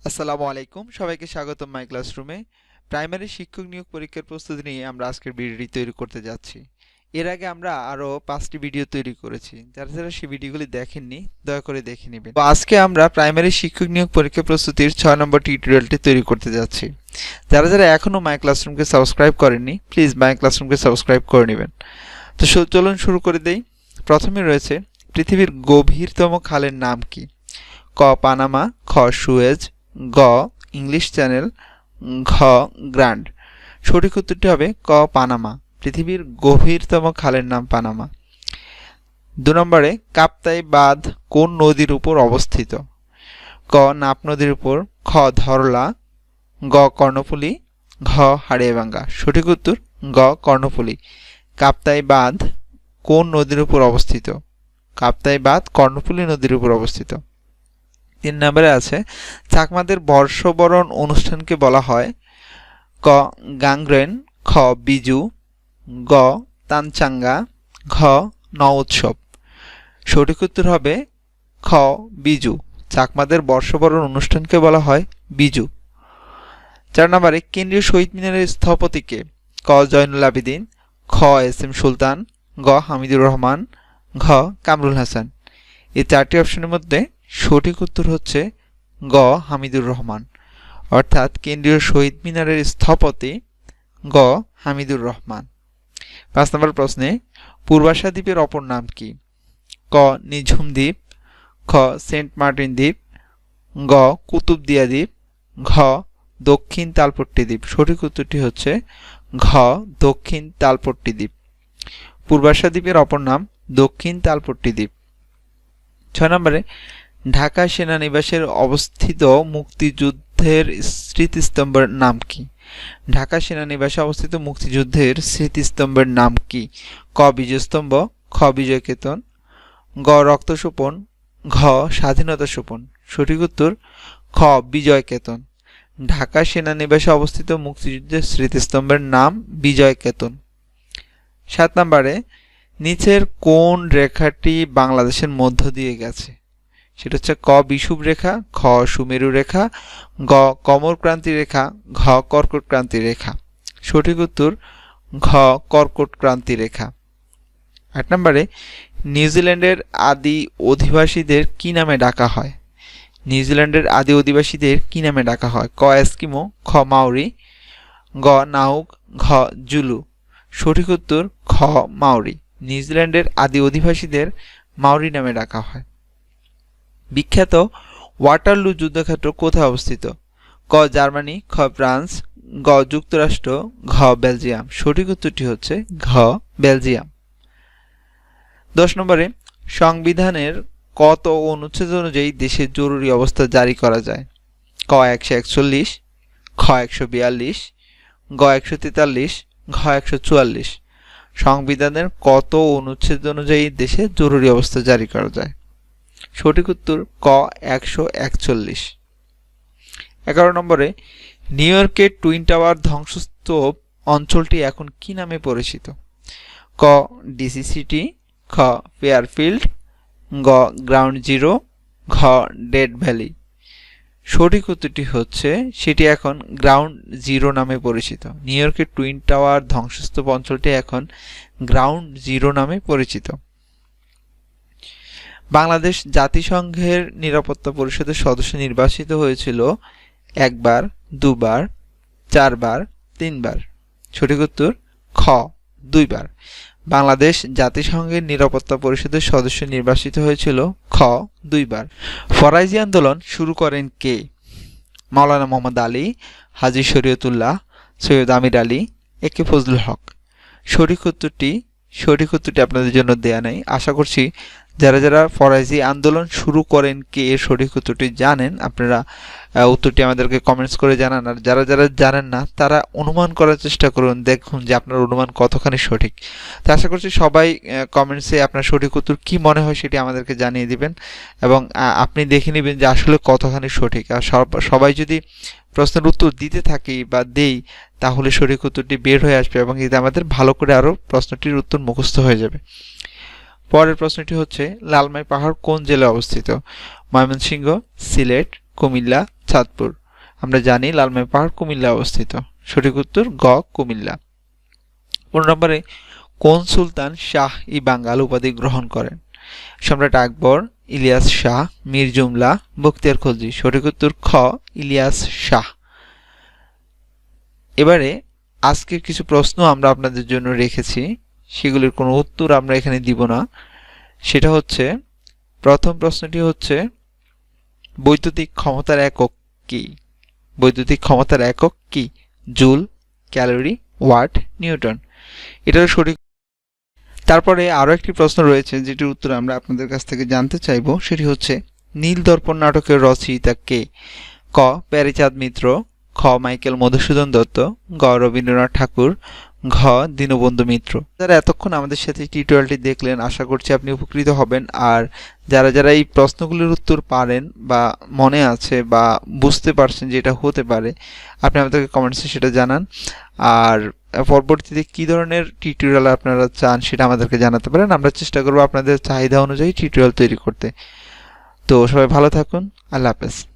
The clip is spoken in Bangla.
আসসালামু আলাইকুম, সবাইকে স্বাগতম মাই ক্লাসরুমে। প্রাইমারি শিক্ষক নিয়োগ পরীক্ষার প্রস্তুতি নিয়ে আমরা আজকের ভিডিওটি তৈরি করতে যাচ্ছি। এর আগে আমরা আরও 5টি ভিডিও তৈরি করেছি, যারা যারা সেই ভিডিওগুলি দেখেননি দয়া করে দেখে নেবেন। তো আজকে আমরা প্রাইমারি শিক্ষক নিয়োগ পরীক্ষা প্রস্তুতির 6 নম্বর টিউটোরিয়ালটি তৈরি করতে যাচ্ছি। যারা যারা এখনও মাই ক্লাসরুমকে সাবস্ক্রাইব করেননি প্লিজ মাই ক্লাসরুমকে সাবস্ক্রাইব করে নেবেন। তো চলুন শুরু করে দেই। প্রথমে রয়েছে পৃথিবীর গভীরতম খালের নাম কি? ক পানামা, খ সুয়েজ, গ ইংলিশ চ্যানেল, ঘ গ্র্যান্ড। সঠিক উত্তরটি হবে ক পানামা। পৃথিবীর গভীরতম খালের নাম পানামা। 2 নম্বরে কাপ্তাই বাঁধ কোন নদীর উপর অবস্থিত? ক নাপ নদীর উপর, খ ধরলা, গ কর্ণফুলী, ঘ হাড়িয়াভাঙ্গা। সঠিক উত্তর গ কর্ণফুলী। কাপ্তাই বাঁধ কোন নদীর উপর অবস্থিত? কাপ্তাই বাঁধ কর্ণফুলী নদীর উপর অবস্থিত। 3 নম্বরে আছে চাকমাদের বর্ষবরণ অনুষ্ঠানকে বলা হয়? ক গাংগ্রেন, খ বিজু, গ তানচাঙ্গা, ঘ নও উৎসব। সঠিক উত্তর হবে খ বিজু। চাকমাদের বর্ষবরণ অনুষ্ঠানকে বলা হয় বিজু। 4 নম্বরে কেন্দ্রীয় শহীদ মিনারের স্থপতি কে? ক জয়নুল আবেদিন, খ এস এম সুলতান, গ হামিদুর রহমান, ঘ কামরুল হাসান। এই 4টি অপশনের মধ্যে সঠিক উত্তর হচ্ছে গ হামিদুর রহমান। অর্থাৎ কেন্দ্রীয় শহীদ মিনারের স্থপতি গ হামিদুর রহমান। 5 নম্বর প্রশ্নে পূর্বাশা দ্বীপের অপর নাম কি? ক নিঝুম দ্বীপ, খ সেন্ট মার্টিন দ্বীপ, গ কুতুবদিয়া দ্বীপ, ঘ দক্ষিণ তালপট্টি দ্বীপ। সঠিক উত্তরটি হচ্ছে ঘ দক্ষিণ তালপট্টি দ্বীপ। পূর্বাশা দ্বীপের অপর নাম দক্ষিণ তালপট্টি দ্বীপ। 6 নম্বরে ঢাকা সেনানিবাসের অবস্থিত মুক্তিযুদ্ধের স্মৃতিস্তম্ভের নাম কি? ঢাকা সেনানিবাসে অবস্থিত মুক্তিযুদ্ধের স্মৃতিস্তম্ভের নাম কি? ক বিজয়স্তম্ভ, খ বিজয় কেতন, গ রক্তশোপন, ঘ স্বাধীনতা সোপন। সঠিক উত্তর খ বিজয় কেতন। ঢাকা সেনানিবাসে অবস্থিত মুক্তিযুদ্ধের স্মৃতিস্তম্ভের নাম বিজয় কেতন। 7 নম্বরে নিচের কোন রেখাটি বাংলাদেশের মধ্য দিয়ে গেছে? সেটা হচ্ছে ক বিষুব রেখা, খ সুমেরু রেখা, গ কমরক্রান্তি রেখা, ঘ কর্কট ক্রান্তি রেখা। সঠিক উত্তর ঘ কর্কট ক্রান্তি রেখা। 8 নম্বরে নিউজিল্যান্ডের আদি অধিবাসীদের কি নামে ডাকা হয়? নিউজিল্যান্ডের আদি অধিবাসীদের কি নামে ডাকা হয়? ক এস্কিমো, খ মাওরি, গ নাউক, ঘ জুলু। সঠিক উত্তর খ মাওরি। নিউজিল্যান্ডের আদি অধিবাসীদের মাওরি নামে ডাকা হয়। বিখ্যাত ওয়াটারলু যুদ্ধক্ষেত্র কোথায় অবস্থিত? ক জার্মানি, খ ফ্রান্স, গ যুক্তরাষ্ট্র, ঘ বেলজিয়াম। সঠিক উত্তরটি হচ্ছে ঘ বেলজিয়াম। 10 নম্বরে সংবিধানের কত অনুচ্ছেদ অনুযায়ী দেশে জরুরি অবস্থা জারি করা যায়? ক 141, খ 142, গ 143, ঘ 144। সংবিধানের কত অনুচ্ছেদ অনুযায়ী দেশে জরুরি অবস্থা জারি করা যায়? সঠিক উত্তর ক 141। 11 নম্বরে নিউ ইয়র্কের টুইন টাওয়ার ধ্বংসস্তূপ অঞ্চলটি এখন কি নামে পরিচিত? ক ডিসি সিটি, খ ফেয়ারফিল্ড, গ গ্রাউন্ড জিরো, ঘ ডেড ভ্যালি। সঠিক উত্তরটি হচ্ছে সেটি এখন গ্রাউন্ড জিরো নামে পরিচিত। নিউ ইয়র্কের টুইন টাওয়ার ধ্বংসস্তূপ অঞ্চলটি এখন গ্রাউন্ড জিরো নামে পরিচিত। বাংলাদেশ জাতিসংঘের নিরাপত্তা পরিষদের সদস্য নির্বাচিত হয়েছিল 1 বার, 2 বার, 4 বার, 3 বার। সঠিক উত্তর খ 2 বার। বাংলাদেশ জাতিসংঘের নিরাপত্তা পরিষদের সদস্য নির্বাচিত হয়েছিল খ 2 বার। ফরাজি আন্দোলন শুরু করেন কে? মাওলানা মোহাম্মদ আলী, হাজী শরীয়তুল্লাহ, সৈয়দ আমির আলী, এ কে ফজলুল হক। সঠিক উত্তরটি আপনাদের জন্য দেয়া নেই। আশা করছি যারা যারা ফরাজি আন্দোলন শুরু করেন কে এর সঠিক উত্তরটি জানেন, আপনারা উত্তরটি আমাদেরকে কমেন্টস করে জানান। আর যারা যারা জানেন না তারা অনুমান করার চেষ্টা করুন, দেখুন যে আপনার অনুমান কতখানি সঠিক। তো আশা করছি সবাই কমেন্টসে আপনার সঠিক উত্তর কি মনে হয় সেটি আমাদেরকে জানিয়ে দিবেন এবং আপনি দেখে নেবেন যে আসলে কতখানি সঠিক। আর সবাই যদি প্রশ্নের উত্তর দিতে থাকি বা দেই তাহলে সঠিক উত্তরটি বের হয়ে আসবে এবং এতে আমাদের ভালো করে আরও প্রশ্নটির উত্তর মুখস্থ হয়ে যাবে। পরের প্রশ্নটি হচ্ছে লালমাই পাহাড় কোন জেলায় অবস্থিত? ময়মনসিংহ, সিলেট, কুমিল্লা, চাঁদপুর। আমরা জানি লালমাই পাহাড় কুমিল্লা অবস্থিত। সঠিক উত্তর গ কুমিল্লা। 15 নম্বরে কোন সুলতান শাহ ই বাঙ্গাল উপাধি গ্রহণ করেন? সম্রাট আকবর, ইলিয়াস শাহ, মীর জুমলা, বখতিয়ার খলজি। সঠিক উত্তর খ ইলিয়াস শাহ। এবারে আজকের কিছু প্রশ্ন আমরা আপনাদের জন্য রেখেছি, সেগুলির কোনো উত্তর আমরা এখানে দিব না। সেটা হচ্ছে, প্রথম প্রশ্নটি হচ্ছে বৈদ্যুতিক ক্ষমতার একক কি? বৈদ্যুতিক ক্ষমতার একক কি? Joule, calorie, watt, newton. এটার সঠিক। তারপরে আরো একটি প্রশ্ন রয়েছে যেটির উত্তর আমরা আপনাদের কাছ থেকে জানতে চাইবো, সেটি হচ্ছে নীল দর্পণ নাটকের রচয়িতা কে? ক প্যারীচাঁদ মিত্র, খ মাইকেল মধুসূদন দত্ত, গ রবীন্দ্রনাথ ঠাকুর, ঘ দীনবন্ধু মিত্র। যারা এতক্ষণ আমাদের সাথে টিউটোরিয়ালটি দেখলেন, আশা করছি আপনি উপকৃত হবেন। আর যারা যারা এই প্রশ্নগুলির উত্তর পারেন বা মনে আছে বা বুঝতে পারছেন যে এটা হতে পারে, আপনি আমাদেরকে কমেন্টসে সেটা জানান। আর পরবর্তীতে কী ধরনের টিউটোরিয়াল আপনারা চান সেটা আমাদেরকে জানাতে পারেন। আমরা চেষ্টা করব আপনাদের চাহিদা অনুযায়ী টিউটোরিয়াল তৈরি করতে। তো সবাই ভালো থাকুন। আল্লাহ হাফেজ।